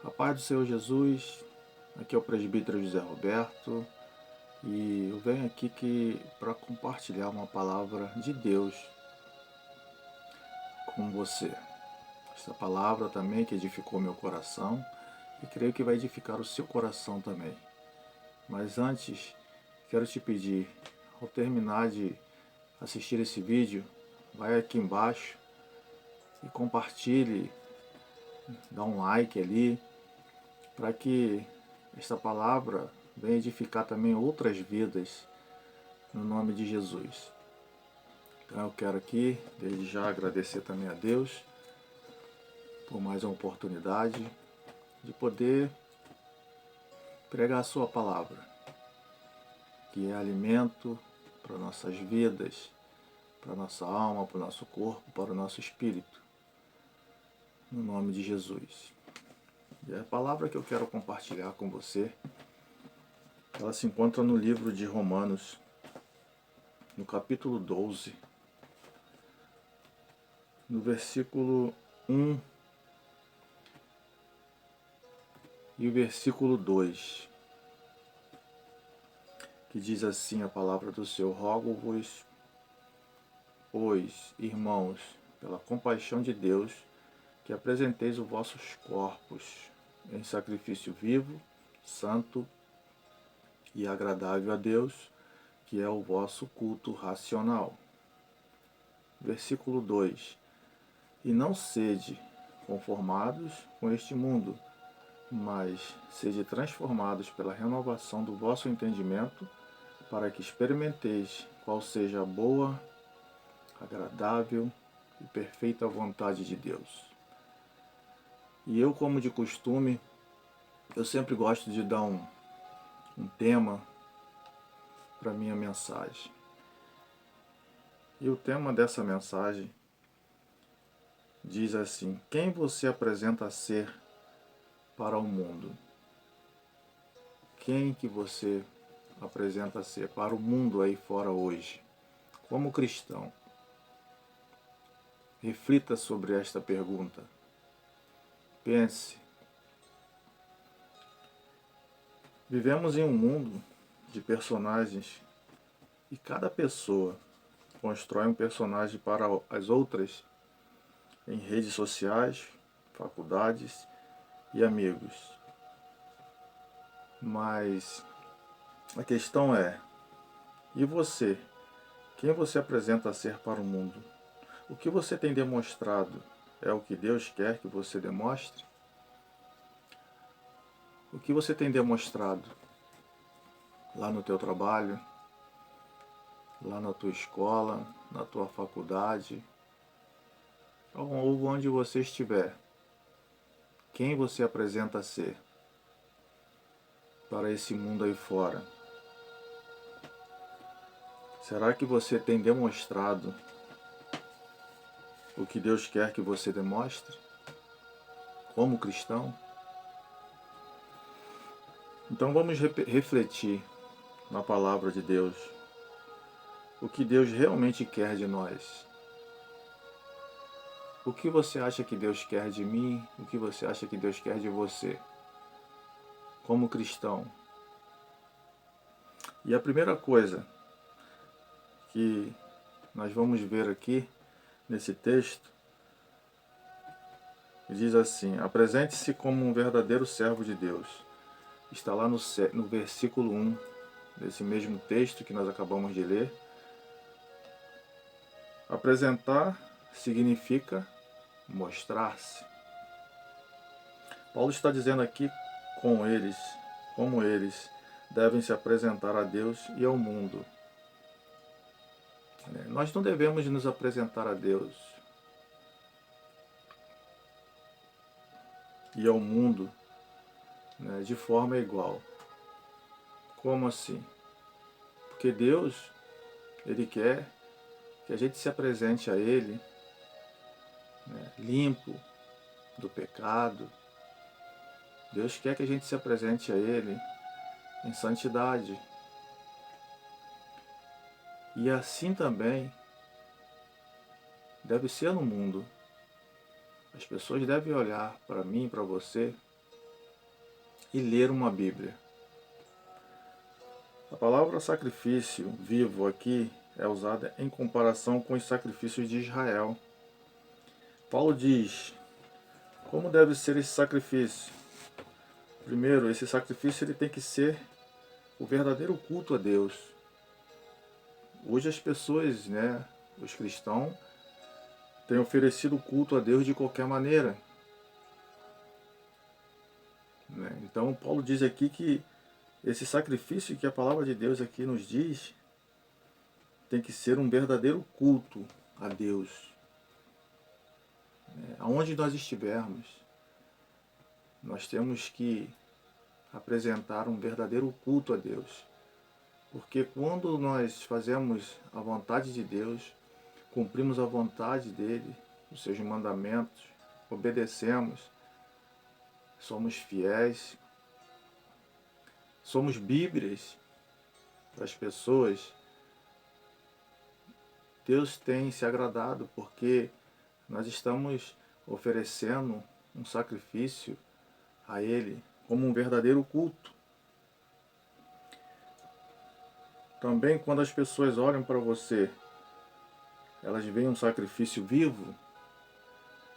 A paz do Senhor Jesus, aqui é o presbítero José Roberto e eu venho aqui para compartilhar uma palavra de Deus com você. Essa palavra também que edificou meu coração e creio que vai edificar o seu coração também. Mas antes, quero te pedir, ao terminar de assistir esse vídeo, vai aqui embaixo e compartilhe, dá um like ali, para que esta palavra venha edificar também outras vidas, no nome de Jesus. Então eu quero aqui, desde já, agradecer também a Deus por mais uma oportunidade de poder pregar a sua palavra, que é alimento para nossas vidas, para nossa alma, para o nosso corpo, para o nosso espírito, no nome de Jesus. E a palavra que eu quero compartilhar com você, ela se encontra no livro de Romanos, no capítulo 12, no versículo 1 e o versículo 2, que diz assim a palavra do Senhor: rogo-vos, pois, irmãos, pela compaixão de Deus, que apresenteis os vossos corpos em sacrifício vivo, santo e agradável a Deus, que é o vosso culto racional. Versículo 2: E não sede conformados com este mundo, mas sede transformados pela renovação do vosso entendimento, para que experimenteis qual seja a boa, agradável e perfeita vontade de Deus. E eu, como de costume, eu sempre gosto de dar um tema para minha mensagem. E o tema dessa mensagem diz assim: quem você apresenta ser para o mundo? Quem que você apresenta ser para o mundo aí fora hoje? Como cristão, reflita sobre esta pergunta. Pense. Vivemos em um mundo de personagens e cada pessoa constrói um personagem para as outras em redes sociais, faculdades e amigos. Mas a questão é: e você? Quem você apresenta ser para o mundo? O que você tem demonstrado é o que Deus quer que você demonstre? O que você tem demonstrado lá no teu trabalho, lá na tua escola, na tua faculdade, ou onde você estiver? Quem você apresenta ser para esse mundo aí fora? Será que você tem demonstrado o que Deus quer que você demonstre como cristão? Então vamos refletir na palavra de Deus, o que Deus realmente quer de nós. O que você acha que Deus quer de mim? O que você acha que Deus quer de você, como cristão? E a primeira coisa que nós vamos ver aqui nesse texto diz assim: apresente-se como um verdadeiro servo de Deus. Está lá no versículo 1 desse mesmo texto que nós acabamos de ler. Apresentar significa mostrar-se. Paulo está dizendo aqui como eles devem se apresentar a Deus e ao mundo. Nós não devemos nos apresentar a Deus e ao mundo, de forma igual. Como assim? Porque Deus, Ele quer que a gente se apresente a Ele, limpo do pecado. Deus quer que a gente se apresente a Ele em santidade. E assim também deve ser no mundo. As pessoas devem olhar para mim, para você, e ler uma Bíblia. A palavra sacrifício vivo aqui é usada em comparação com os sacrifícios de Israel. Paulo diz: como deve ser esse sacrifício? Primeiro, esse sacrifício ele tem que ser o verdadeiro culto a Deus. Hoje as pessoas, os cristãos, têm oferecido culto a Deus de qualquer maneira. Então Paulo diz aqui que esse sacrifício que a palavra de Deus aqui nos diz tem que ser um verdadeiro culto a Deus. Aonde nós estivermos, nós temos que apresentar um verdadeiro culto a Deus. Porque quando nós fazemos a vontade de Deus, cumprimos a vontade dele, os seus mandamentos, obedecemos, somos fiéis, somos Bíblias para as pessoas, Deus tem se agradado porque nós estamos oferecendo um sacrifício a Ele como um verdadeiro culto. Também quando as pessoas olham para você, elas veem um sacrifício vivo,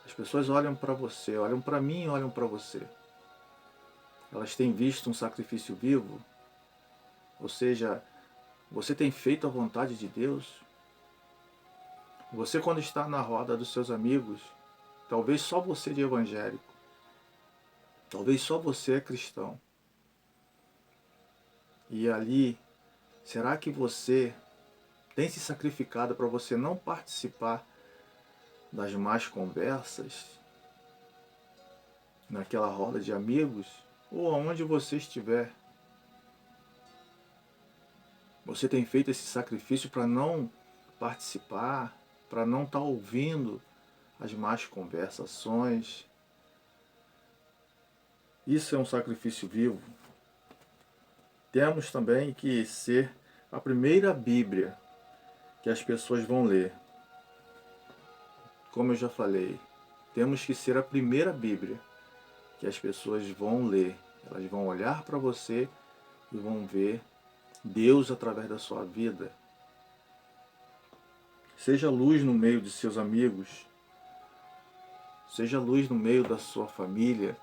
as pessoas olham para você, olham para mim e olham para você. Elas têm visto um sacrifício vivo, ou seja, você tem feito a vontade de Deus. Você, quando está na roda dos seus amigos, talvez só você de evangélico, talvez só você é cristão. E ali, será que você tem se sacrificado para você não participar das más conversas naquela roda de amigos ou aonde você estiver? Você tem feito esse sacrifício para não participar, para não estar ouvindo as más conversações? Isso é um sacrifício vivo. Temos também que ser a primeira Bíblia que as pessoas vão ler. Como eu já falei, temos que ser a primeira Bíblia que as pessoas vão ler. Elas vão olhar para você e vão ver Deus através da sua vida. Seja luz no meio de seus amigos, seja luz no meio da sua família,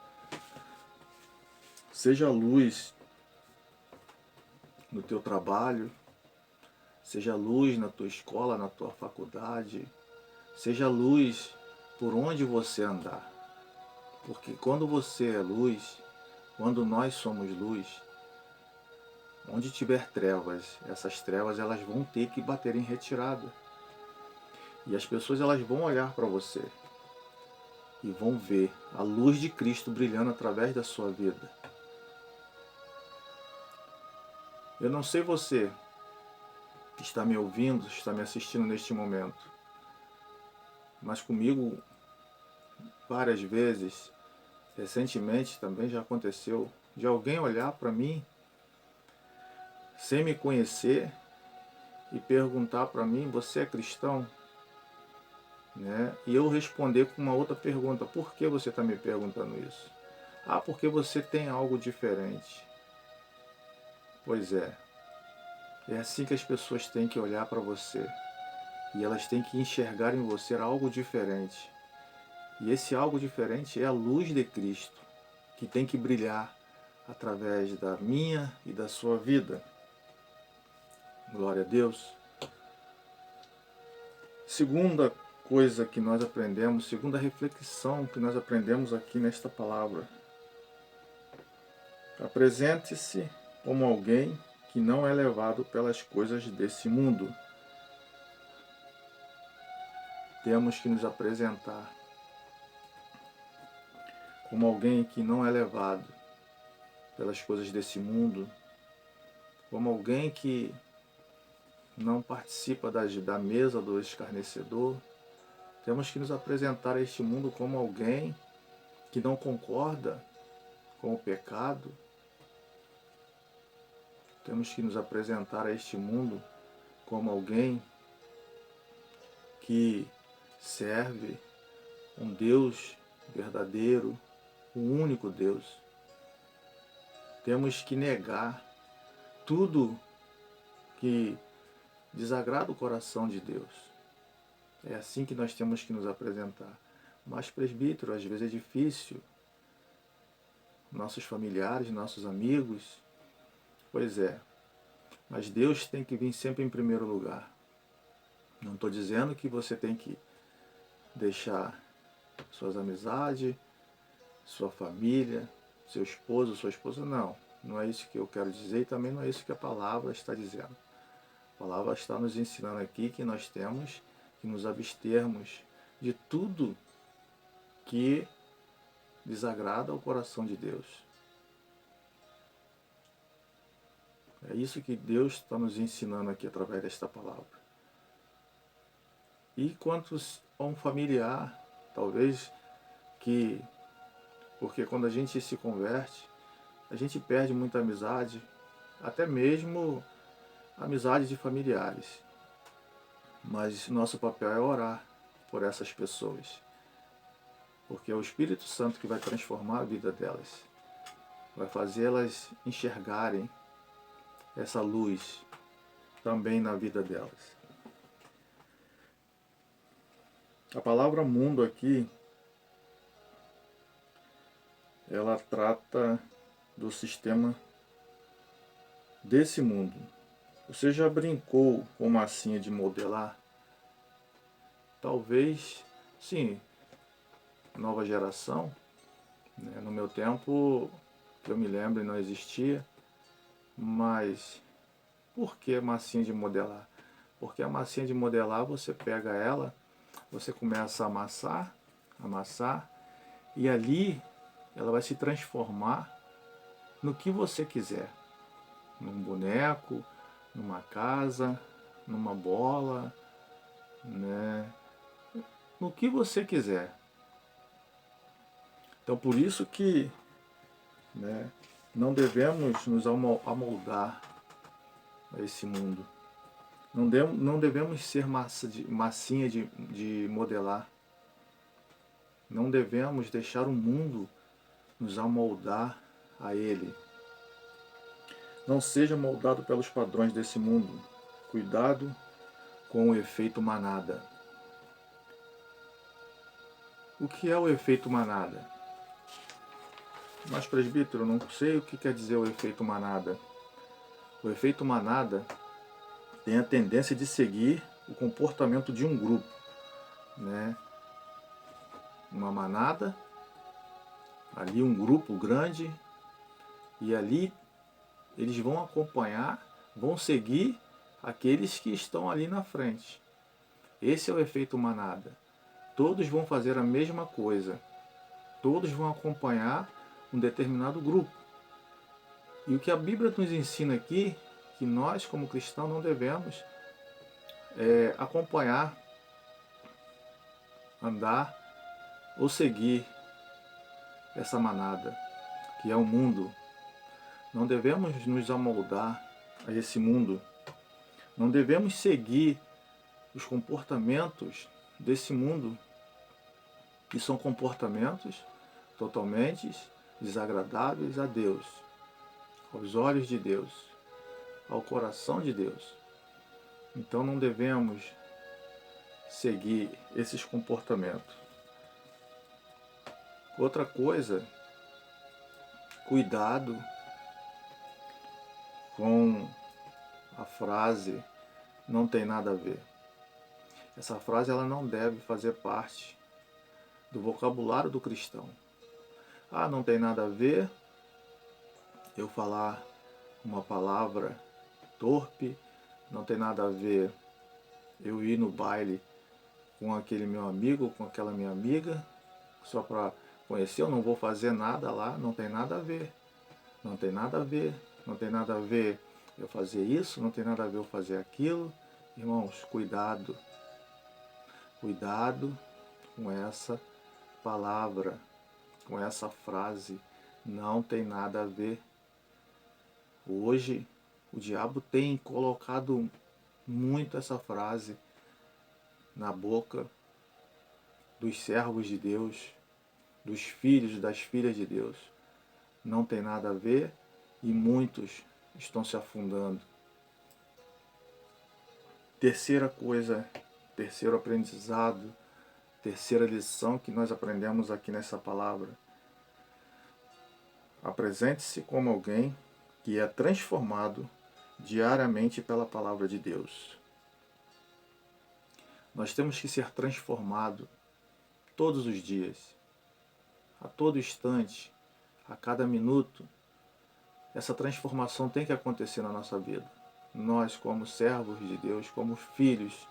seja luz no teu trabalho, seja luz na tua escola, na tua faculdade, seja luz por onde você andar. Porque quando você é luz, quando nós somos luz, onde tiver trevas, essas trevas elas vão ter que bater em retirada. E as pessoas elas vão olhar para você e vão ver a luz de Cristo brilhando através da sua vida. Eu não sei você que está me ouvindo, está me assistindo neste momento, mas comigo várias vezes, recentemente também já aconteceu, de alguém olhar para mim sem me conhecer e perguntar para mim: você é cristão? E eu responder com uma outra pergunta: por que você está me perguntando isso? Ah, porque você tem algo diferente. Pois é assim que as pessoas têm que olhar para você e elas têm que enxergar em você algo diferente. E esse algo diferente é a luz de Cristo, que tem que brilhar através da minha e da sua vida. Glória a Deus. Segunda coisa que nós aprendemos, segunda reflexão que nós aprendemos aqui nesta palavra: apresente-se como alguém que não é levado pelas coisas desse mundo. Temos que nos apresentar como alguém que não é levado pelas coisas desse mundo, como alguém que não participa da mesa do escarnecedor. Temos que nos apresentar a este mundo como alguém que não concorda com o pecado. Temos que nos apresentar a este mundo como alguém que serve um Deus verdadeiro, o único Deus. temos que negar tudo que desagrada o coração de Deus. É assim que nós temos que nos apresentar. Mas, presbítero, às vezes é difícil. Nossos familiares, nossos amigos. Pois é, mas Deus tem que vir sempre em primeiro lugar. Não estou dizendo que você tem que deixar suas amizades, sua família, seu esposo, sua esposa, não. Não é isso que eu quero dizer e também não é isso que a palavra está dizendo. A palavra está nos ensinando aqui que nós temos que nos abstermos de tudo que desagrada ao coração de Deus. É isso que Deus está nos ensinando aqui através desta palavra. E quanto a um familiar, talvez que, porque quando a gente se converte, a gente perde muita amizade, até mesmo amizade de familiares. Mas nosso papel é orar por essas pessoas, porque é o Espírito Santo que vai transformar a vida delas, vai fazê-las enxergarem essa luz também na vida delas. A palavra mundo aqui, ela trata do sistema desse mundo. Você já brincou com massinha de modelar? Talvez, sim, nova geração, né? No meu tempo, que eu me lembro, não existia, mas por que massinha de modelar? Porque a massinha de modelar, você pega ela, você começa a amassar, amassar, e ali ela vai se transformar no que você quiser. Num boneco, numa casa, numa bola, né? No que você quiser. Então por isso que, né, não devemos nos amoldar a esse mundo. Não devemos ser massinha de modelar. Não devemos deixar o mundo nos amoldar a ele. Não seja moldado pelos padrões desse mundo. Cuidado com o efeito manada. O que é o efeito manada? Mas, presbítero, não sei o que quer dizer o efeito manada. O efeito manada tem a tendência de seguir o comportamento de um grupo, né? Uma manada, ali um grupo grande, e ali eles vão acompanhar, vão seguir aqueles que estão ali na frente. Esse é o efeito manada. Todos vão fazer a mesma coisa. Todos vão acompanhar um determinado grupo. E o que a Bíblia nos ensina aqui, que nós como cristãos não devemos acompanhar, andar ou seguir essa manada, que é o mundo. Não devemos nos amoldar a esse mundo. Não devemos seguir os comportamentos desse mundo, que são comportamentos totalmente desagradáveis a Deus, aos olhos de Deus, ao coração de Deus. Então não devemos seguir esses comportamentos. Outra coisa, cuidado com a frase "não tem nada a ver". Essa frase ela não deve fazer parte do vocabulário do cristão. Ah, não tem nada a ver eu falar uma palavra torpe, não tem nada a ver eu ir no baile com aquele meu amigo, com aquela minha amiga, só para conhecer, eu não vou fazer nada lá, não tem nada a ver. Não tem nada a ver, não tem nada a ver eu fazer isso, não tem nada a ver eu fazer aquilo. Irmãos, cuidado. Cuidado com essa palavra, com essa frase. Não tem nada a ver. Hoje, o diabo tem colocado muito essa frase na boca dos servos de Deus, dos filhos, das filhas de Deus. Não tem nada a ver e muitos estão se afundando. Terceira coisa, terceiro aprendizado, terceira lição que nós aprendemos aqui nessa palavra. Apresente-se como alguém que é transformado diariamente pela palavra de Deus. Nós temos que ser transformados todos os dias, a todo instante, a cada minuto. Essa transformação tem que acontecer na nossa vida. Nós, como servos de Deus, como filhos,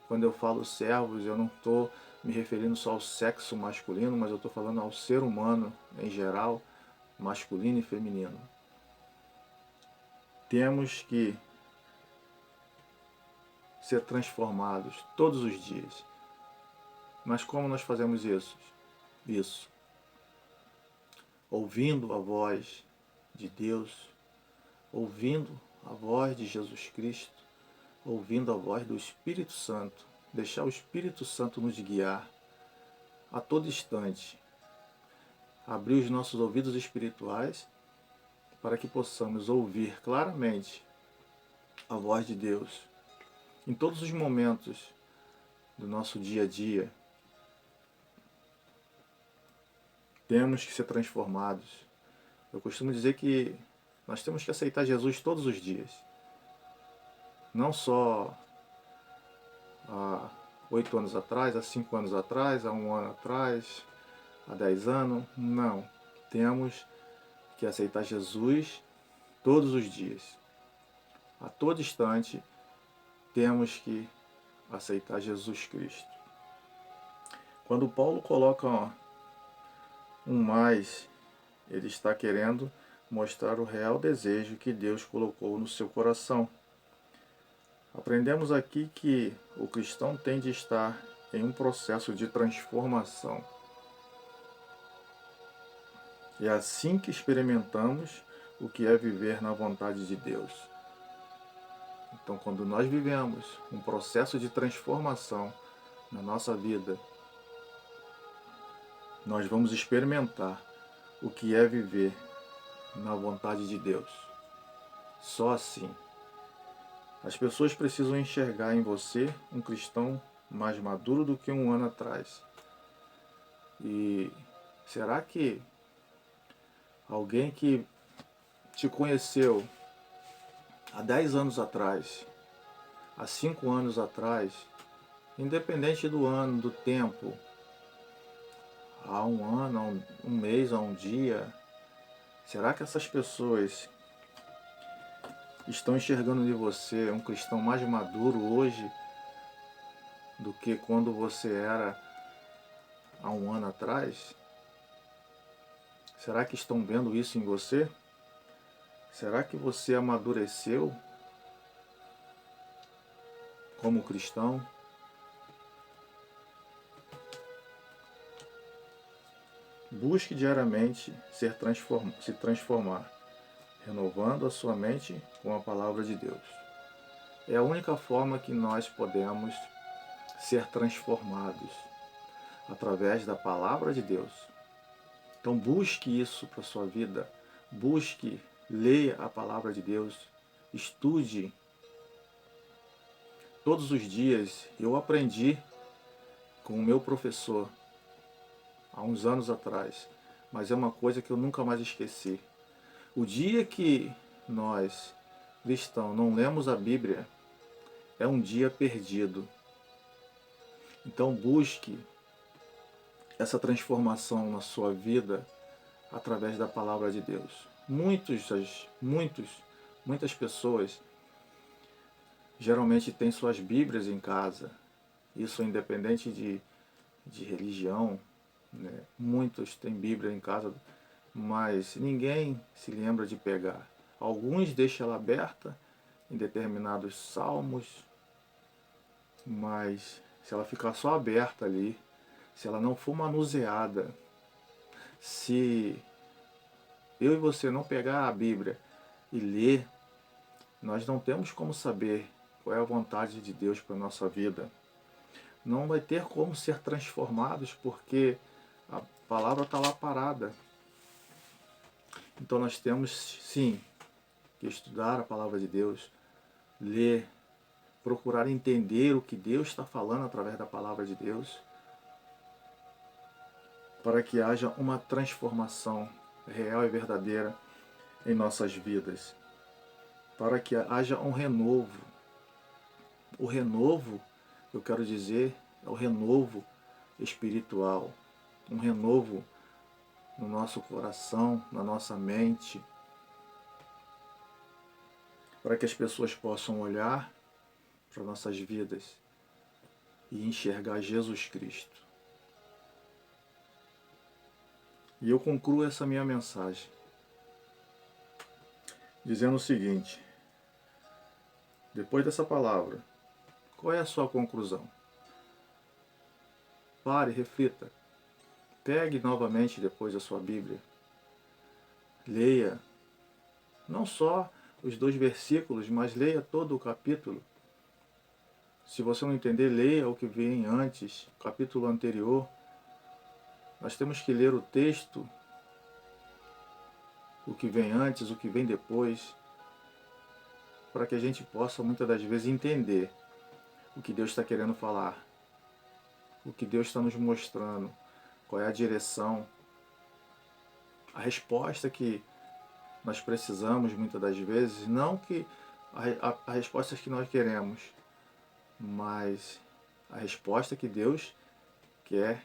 quando eu falo servos, eu não estou me referindo só ao sexo masculino, mas eu estou falando ao ser humano em geral, masculino e feminino. Temos que ser transformados todos os dias. Mas como nós fazemos isso? Ouvindo a voz de Deus, ouvindo a voz de Jesus Cristo, ouvindo a voz do Espírito Santo, deixar o Espírito Santo nos guiar a todo instante, abrir os nossos ouvidos espirituais para que possamos ouvir claramente a voz de Deus em todos os momentos do nosso dia a dia. Temos que ser transformados. Eu costumo dizer que nós temos que aceitar Jesus todos os dias. Não só há 8 anos atrás, há 5 anos atrás, há 1 ano atrás, há 10 anos. Não. Temos que aceitar Jesus todos os dias. A todo instante, temos que aceitar Jesus Cristo. Quando Paulo coloca um mais, ele está querendo mostrar o real desejo que Deus colocou no seu coração. Aprendemos aqui que o cristão tem de estar em um processo de transformação. É assim que experimentamos o que é viver na vontade de Deus. Então, quando nós vivemos um processo de transformação na nossa vida, nós vamos experimentar o que é viver na vontade de Deus. Só assim. As pessoas precisam enxergar em você um cristão mais maduro do que 1 ano atrás. E será que alguém que te conheceu há 10 anos atrás, há 5 anos atrás, independente do ano, do tempo, há 1 ano, há um mês, há um dia, será que essas pessoas estão enxergando em você um cristão mais maduro hoje do que quando você era há 1 ano atrás? Será que estão vendo isso em você? Será que você amadureceu como cristão? Busque diariamente se transformar, renovando a sua mente com a palavra de Deus. É a única forma que nós podemos ser transformados, através da palavra de Deus. Então busque isso para a sua vida, busque, leia a palavra de Deus, estude. Todos os dias eu aprendi com o meu professor, há uns anos atrás, mas é uma coisa que eu nunca mais esqueci. O dia que nós, cristãos, não lemos a Bíblia, é um dia perdido. Então busque essa transformação na sua vida através da palavra de Deus. Muitas pessoas geralmente têm suas Bíblias em casa. Isso é independente de religião, né? Muitos têm Bíblia em casa, mas ninguém se lembra de pegar. Alguns deixam ela aberta em determinados salmos, mas se ela ficar só aberta ali, se ela não for manuseada, se eu e você não pegar a Bíblia e ler, nós não temos como saber qual é a vontade de Deus para a nossa vida. Não vai ter como ser transformados porque a palavra está lá parada. Então nós temos, sim, que estudar a palavra de Deus, ler, procurar entender o que Deus está falando através da palavra de Deus, para que haja uma transformação real e verdadeira em nossas vidas, para que haja um renovo. O renovo, eu quero dizer, é o renovo espiritual, um renovo no nosso coração, na nossa mente, para que as pessoas possam olhar para nossas vidas e enxergar Jesus Cristo. E eu concluo essa minha mensagem dizendo o seguinte: depois dessa palavra, qual é a sua conclusão? Pare, reflita. Pegue novamente depois a sua Bíblia. Leia não só os 2 versículos, mas leia todo o capítulo. Se você não entender, leia o que vem antes, o capítulo anterior. Nós temos que ler o texto, o que vem antes, o que vem depois, para que a gente possa muitas das vezes entender o que Deus está querendo falar, o que Deus está nos mostrando, qual é a direção, a resposta que nós precisamos muitas das vezes, não que a resposta que nós queremos, mas a resposta que Deus quer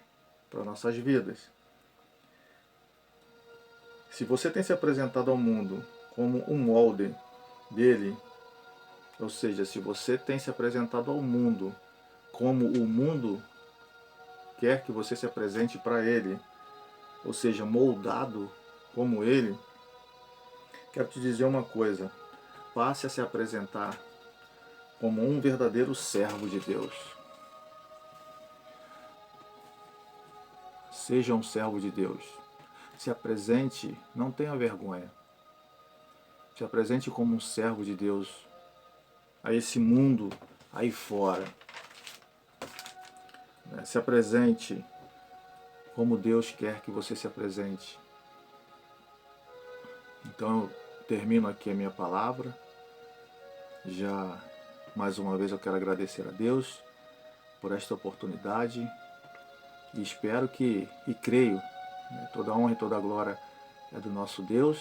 para nossas vidas. Se você tem se apresentado ao mundo como um molde dele, ou seja, se você tem se apresentado ao mundo como o mundo quer que você se apresente para ele, ou seja, moldado como ele, quero te dizer uma coisa: passe a se apresentar como um verdadeiro servo de Deus. Seja um servo de Deus. Se apresente, não tenha vergonha. Se apresente como um servo de Deus a esse mundo aí fora. Se apresente como Deus quer que você se apresente. Então eu termino aqui a minha palavra. Já mais uma vez eu quero agradecer a Deus por esta oportunidade e espero que, e creio, toda a honra e toda a glória é do nosso Deus.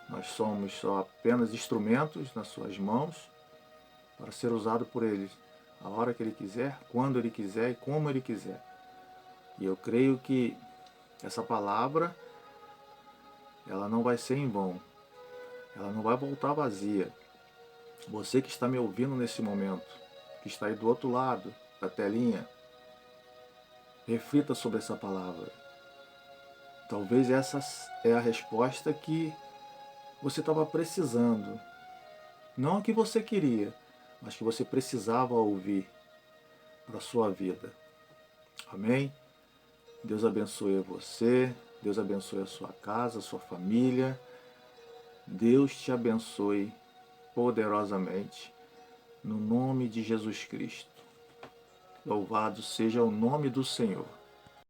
Nós somos só apenas instrumentos nas suas mãos para ser usado por Ele a hora que Ele quiser, quando Ele quiser e como Ele quiser. E eu creio que essa palavra, ela não vai ser em vão, ela não vai voltar vazia. Você que está me ouvindo nesse momento, que está aí do outro lado da telinha, reflita sobre essa palavra. Talvez essa é a resposta que você estava precisando. Não a que você queria, mas que você precisava ouvir para a sua vida. Amém? Deus abençoe você, Deus abençoe a sua casa, a sua família. Deus te abençoe poderosamente, no nome de Jesus Cristo. Louvado seja o nome do Senhor.